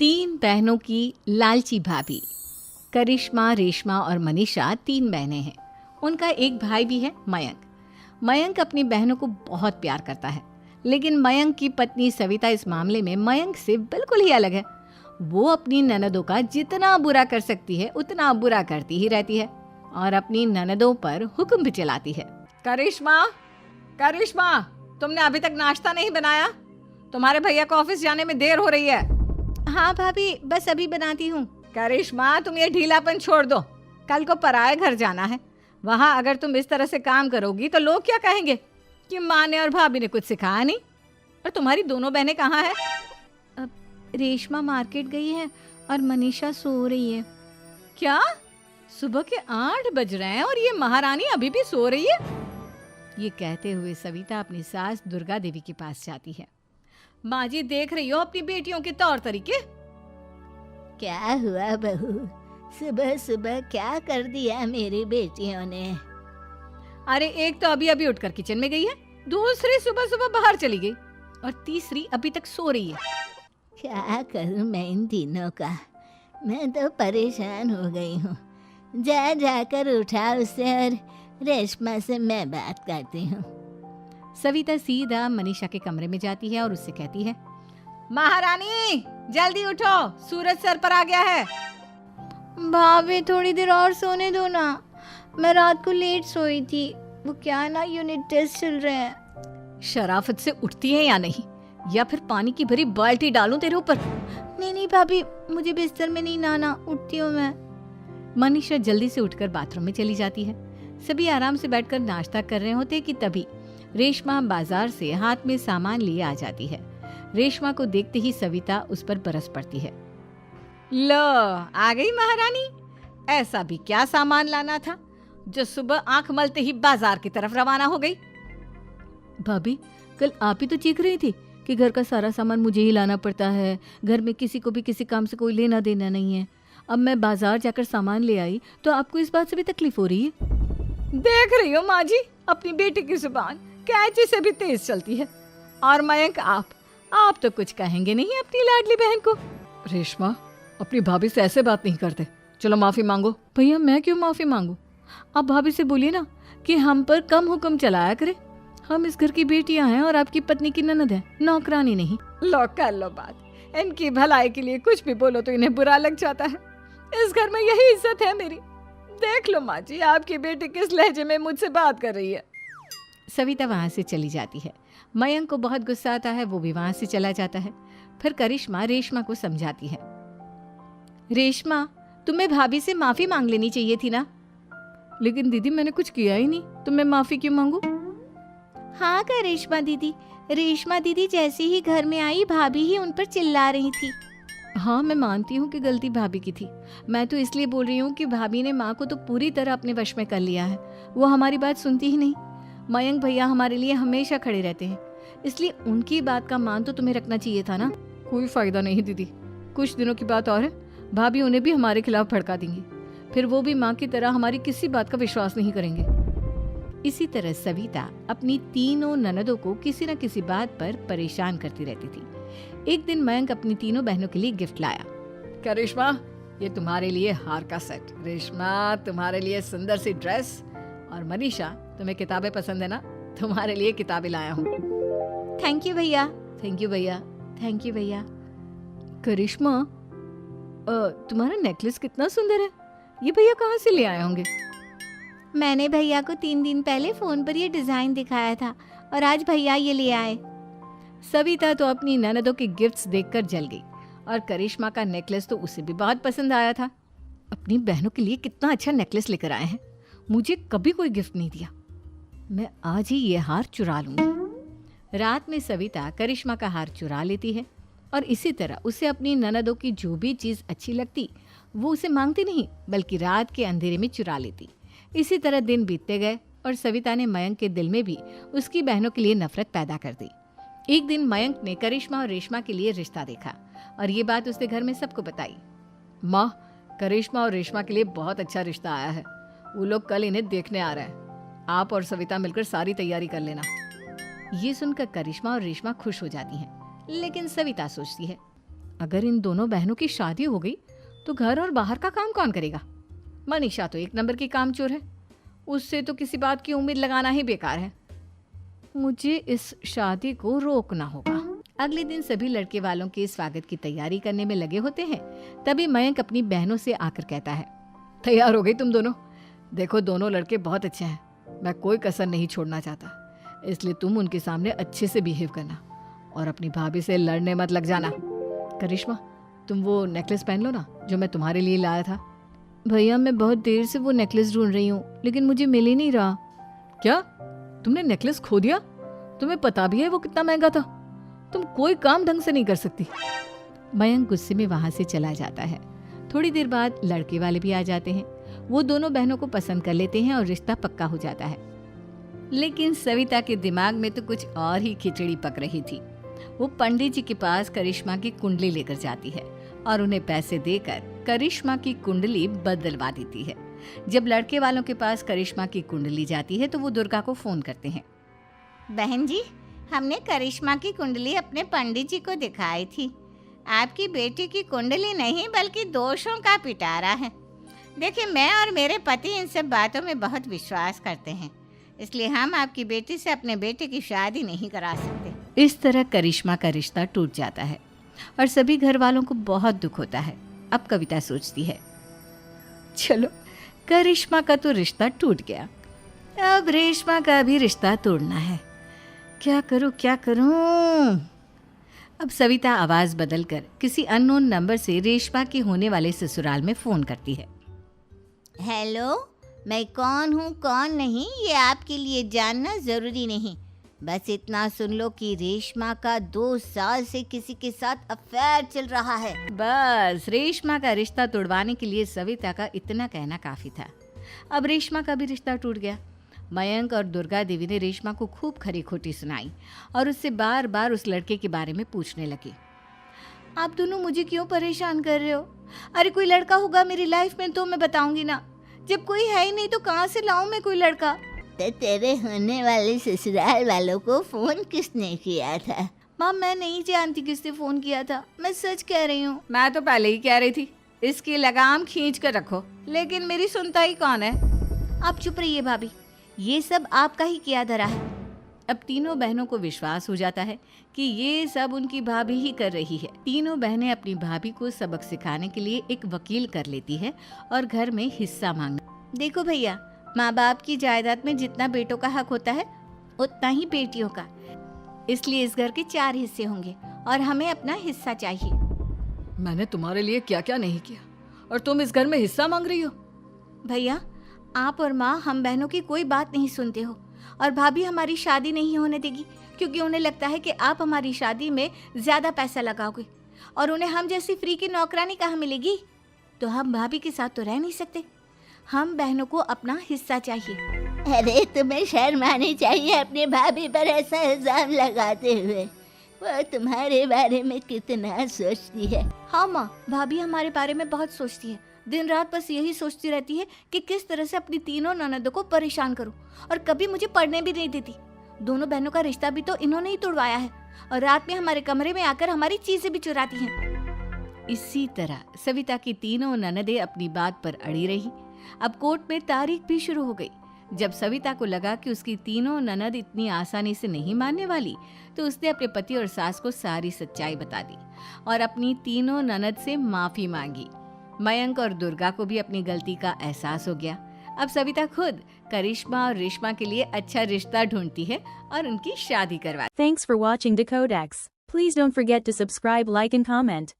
तीन बहनों की लालची भाभी। करिश्मा, रेशमा और मनीषा तीन बहनें हैं। उनका एक भाई भी है, मयंक। मयंक अपनी बहनों को बहुत प्यार करता है, लेकिन मयंक की पत्नी सविता इस मामले में मयंक से बिल्कुल ही अलग है। वो अपनी ननदों का जितना बुरा कर सकती है उतना बुरा करती ही रहती है और अपनी ननदों पर हुक्म भी चलाती है। करिश्मा, करिश्मा, तुमने अभी तक नाश्ता नहीं बनाया? तुम्हारे भैया को ऑफिस जाने में देर हो रही है। हाँ भाभी, बस अभी बनाती हूँ। करिश्मा, तुम ये ढीलापन छोड़ दो। कल को पराए घर जाना है। वहाँ अगर तुम इस तरह से काम करोगी तो लोग क्या कहेंगे कि माँ ने और भाभी ने कुछ सिखाया नहीं। और तुम्हारी दोनों बहनें कहाँ हैं? अब रेशमा मार्केट गई है और मनीषा सो रही है। क्या? सुबह के 8 बज रहे हैं और ये महारानी अभी भी सो रही है? ये कहते हुए सविता अपनी सास दुर्गा देवी के पास जाती है। माँ जी, देख रही हो अपनी बेटियों के तौर तरीके? क्या हुआ बहू, सुबह सुबह क्या कर दिया मेरी बेटियों ने? अरे एक तो अभी अभी उठकर किचन में गई है, दूसरी सुबह सुबह बाहर चली गई और तीसरी अभी तक सो रही है। क्या करूं मैं इन तीनों का, मैं तो परेशान हो गई हूँ। जा जाकर उठा उसे और रेशमा से मैं बात करती हूँ। सविता सीधा मनीषा के कमरे में जाती है और उससे कहती है, महारानी जल्दी उठो, सूरज सर पर आ गया है। भाभी थोड़ी देर और सोने दो ना, मैं रात को लेट सोई थी। वो क्या ना, यूनिट टेस्ट चल रहे हैं। शराफत से उठती है या नहीं, या फिर पानी की भरी बाल्टी डालूं तेरे ऊपर? नहीं नहीं भाभी, मुझे बिस्तर में नहीं लाना, उठती हूँ मैं। मनीषा जल्दी से उठकर बाथरूम में चली जाती है। सभी आराम से बैठकर नाश्ता कर रहे होते कि तभी रेशमा बाजार से हाथ में सामान लिए आ जाती है। रेशमा को देखते ही सविता उस पर बरस पड़ती है। लो, आ गई महारानी। ऐसा भी क्या सामान लाना था जो सुबह आंख मलते ही बाजार की तरफ रवाना हो गई? भाभी, कल आप ही तो चीख रही थी कि घर का सारा सामान मुझे ही लाना पड़ता है, घर में किसी को भी किसी काम से कोई लेना देना नहीं है। अब मैं बाजार जाकर सामान ले आई तो आपको इस बात से भी तकलीफ हो रही है? देख रही हो माँ जी, अपनी बेटी की जुबान कैंची से भी तेज चलती है। और मयंक, आप तो कुछ कहेंगे नहीं अपनी लाडली बहन को? रेशमा, अपनी भाभी से ऐसे बात नहीं करते। चलो माफी मांगो। भैया, मैं क्यों माफी मांगू? आप भाभी से बोलिए ना कि हम पर कम हुक्म चलाया करे। हम इस घर की बेटियां हैं और आपकी पत्नी की ननद है, नौकरानी नहीं। लो कर लो बात। इनकी भलाई के लिए कुछ भी बोलो तो इन्हें बुरा लग जाता है। इस घर में यही इज्जत है मेरी। देख लो माँ जी, आपकी बेटी किस लहजे में मुझसे बात कर रही है। सविता वहां से चली जाती है। मयंक को बहुत गुस्सा आता है, वो भी वहां से चला जाता है। फिर करिश्मा रेशमा को समझाती है। रेशमा, तुम्हें भाभी से माफी मांग लेनी चाहिए थी ना। लेकिन दीदी, मैंने कुछ किया ही नहीं, तो मैं माफी क्यों मांगू? हाँ करिश्मा दीदी, रेशमा दीदी जैसे ही घर में आई भाभी ही उन पर चिल्ला रही थी। हाँ, मैं मानती हूँ कि गलती भाभी की थी। मैं तो इसलिए बोल रही हूँ कि भाभी ने माँ को तो पूरी तरह अपने वश में कर लिया है। वो हमारी बात सुनती ही नहीं। मयंक भैया हमारे लिए हमेशा खड़े रहते हैं, इसलिए उनकी बात का मान तो तुम्हें रखना चाहिए था ना। कोई फायदा नहीं दीदी, कुछ दिनों की बात और है, भाभी उन्हें भी हमारे खिलाफ भड़का देंगी। फिर वो भी माँ की तरह हमारी किसी बात का विश्वास नहीं करेंगे। इसी तरह सविता अपनी तीनों ननदों को किसी न किसी बात पर परेशान करती रहती थी। एक दिन मयंक अपनी तीनों बहनों के लिए गिफ्ट लाया। करिश्मा, ये तुम्हारे लिए हार का सेट। रेशमा, तुम्हारे लिए सुंदर सी ड्रेस। और मनीषा, तुम्हें किताबें पसंद है ना, तुम्हारे लिए किताबें लाया हूँ। थैंक यू भैया। थैंक यू भैया। थैंक यू भैया। करिश्मा, तुम्हारा नेकलेस कितना सुंदर है। ये भैया कहाँ से ले आए होंगे? मैंने भैया को 3 दिन पहले फोन पर ये डिजाइन दिखाया था और आज भैया ये ले आए। सविता तो अपनी ननदों के गिफ्ट्स देखकर जल गई और करिश्मा का नेकलेस तो उसे भी बहुत पसंद आया था। अपनी बहनों के लिए कितना अच्छा नेकलेस लेकर आए हैं, मुझे कभी कोई गिफ्ट नहीं दिया। मैं आज ही ये हार चुरा लूंगी। रात में सविता करिश्मा का हार चुरा लेती है और इसी तरह उसे अपनी ननदों की जो भी चीज़ अच्छी लगती वो उसे मांगती नहीं, बल्कि रात के अंधेरे में चुरा लेती। इसी तरह दिन बीतते गए और सविता ने मयंक के दिल में भी उसकी बहनों के लिए नफरत पैदा कर दी। एक दिन मयंक ने करिश्मा और रेशमा के लिए रिश्ता देखा और ये बात उसने घर में सबको बताई। माँ, करिश्मा और रेशमा के लिए बहुत अच्छा रिश्ता आया है। वो लोग कल इन्हें देखने आ रहे हैं। आप और सविता मिलकर सारी तैयारी कर लेना। ये सुनकर करिश्मा और रेशमा खुश हो जाती हैं, लेकिन सविता सोचती है, अगर इन दोनों बहनों की शादी हो गई तो घर और बाहर का काम कौन करेगा? मनीषा तो एक नंबर की कामचोर है, उससे तो किसी बात की उम्मीद लगाना ही बेकार है। मुझे इस शादी को रोकना होगा। अगले दिन सभी लड़के वालों के स्वागत की तैयारी करने में लगे होते हैं। तभी मयंक अपनी बहनों से आकर कहता है, तैयार हो गई तुम दोनों? देखो दोनों लड़के बहुत अच्छे हैं, मैं कोई कसर नहीं छोड़ना चाहता, इसलिए तुम उनके सामने अच्छे से बिहेव करना और अपनी भाभी से लड़ने मत लग जाना। करिश्मा, तुम वो नेकलेस पहन लो ना जो मैं तुम्हारे लिए लाया था। भैया मैं बहुत देर से वो नेकलेस ढूंढ रही हूँ, लेकिन मुझे मिल ही नहीं रहा। क्या तुमने नेकलेस खो दिया? तुम्हें पता भी है वो कितना महंगा था? तुम कोई काम ढंग से नहीं कर सकती। मयंक गुस्से में वहां से चला जाता है। थोड़ी देर बाद लड़के वाले भी आ जाते हैं। वो दोनों बहनों को पसंद कर लेते हैं और रिश्ता पक्का हो जाता है। लेकिन सविता के दिमाग में तो कुछ और ही खिचड़ी पक रही थी। वो पंडित जी के पास करिश्मा की कुंडली लेकर जाती है और उन्हें पैसे देकर करिश्मा की कुंडली बदलवा देती है। जब लड़के वालों के पास करिश्मा की कुंडली जाती है तो वो दुर्गा को फोन करते हैं। बहन जी, हमने करिश्मा की कुंडली अपने पंडित जी को दिखाई थी। आपकी बेटी की कुंडली नहीं बल्कि दोषों का पिटारा है। देखिए, मैं और मेरे पति इन सब बातों में बहुत विश्वास करते हैं, इसलिए हम आपकी बेटी से अपने बेटे की शादी नहीं करा सकते। इस तरह करिश्मा का रिश्ता टूट जाता है और सभी घर वालों को बहुत दुख होता है। अब कविता सोचती है, चलो करिश्मा का तो रिश्ता टूट गया, अब रेशमा का भी रिश्ता तोड़ना है। क्या करूं? अब सविता आवाज बदलकर किसी अननोन नंबर से रेशमा के होने वाले ससुराल में फोन करती है। हेलो, मैं कौन हूँ कौन नहीं ये आपके लिए जानना ज़रूरी नहीं, बस इतना सुन लो कि रेशमा का 2 साल से किसी के साथ अफेयर चल रहा है। बस रेशमा का रिश्ता तोड़वाने के लिए सविता का इतना कहना काफी था। अब रेशमा का भी रिश्ता टूट गया। मयंक और दुर्गा देवी ने रेशमा को खूब खरी खोटी सुनाई और उससे बार बार उस लड़के के बारे में पूछने लगी। आप दोनों मुझे क्यों परेशान कर रहे हो? अरे कोई लड़का होगा मेरी लाइफ में तो मैं बताऊंगी ना, जब कोई है ही नहीं तो कहाँ से लाऊं मैं कोई लड़का? तो तेरे होने वाले ससुराल वालों को फोन किसने किया था? माँ मैं नहीं जानती किसने फोन किया था, मैं सच कह रही हूँ। मैं तो पहले ही कह रही थी इसकी लगाम खींच कर रखो, लेकिन मेरी सुनता ही कौन है। आप चुप रहिए भाभी, ये सब आपका ही किया धरा है। अब तीनों बहनों को विश्वास हो जाता है कि ये सब उनकी भाभी ही कर रही है। तीनों बहनें अपनी भाभी को सबक सिखाने के लिए एक वकील कर लेती है और घर में हिस्सा मांगना। देखो भैया, माँ बाप की जायदाद में जितना बेटों का हक होता है उतना ही बेटियों का, इसलिए इस घर के 4 हिस्से होंगे और हमें अपना हिस्सा चाहिए। मैंने तुम्हारे लिए क्या क्या नहीं किया और तुम इस घर में हिस्सा मांग रही हो? भैया, आप और माँ हम बहनों की कोई बात नहीं सुनते हो और भाभी हमारी शादी नहीं होने देगी क्योंकि उन्हें लगता है कि आप हमारी शादी में ज्यादा पैसा लगाओगे और उन्हें हम जैसी फ्री की नौकरानी कहाँ मिलेगी। तो हम भाभी के साथ तो रह नहीं सकते, हम बहनों को अपना हिस्सा चाहिए। अरे तुम्हें शर्म आनी चाहिए अपने भाभी पर ऐसा इल्जाम लगाते हुए। वो तुम्हारे बारे में कितना सोचती है। हाँ माँ, भाभी हमारे बारे में बहुत सोचती है, दिन रात बस यही सोचती रहती है कि किस तरह से अपनी तीनों ननदों को परेशान करूं और कभी मुझे पढ़ने भी नहीं देती। दोनों बहनों का रिश्ता भी तो इन्होंने ही तोड़वाया है और रात में हमारे कमरे में आकर हमारी चीजें भी चुराती हैं। इसी तरह सविता की तीनों ननदें अपनी बात पर अड़ी रही। अब कोर्ट में तारीख भी शुरू हो गई। जब सविता को लगा कि उसकी तीनों ननद इतनी आसानी से नहीं मानने वाली, तो उसने अपने पति और सास को सारी सच्चाई बता दी और अपनी तीनों ननद से माफी मांगी। मयंक और दुर्गा को भी अपनी गलती का एहसास हो गया। अब सविता खुद करिश्मा और रेशमा के लिए अच्छा रिश्ता ढूंढती है और उनकी शादी करवाती है। Thanks for watching Decodex. Please don't forget to subscribe, like and comment.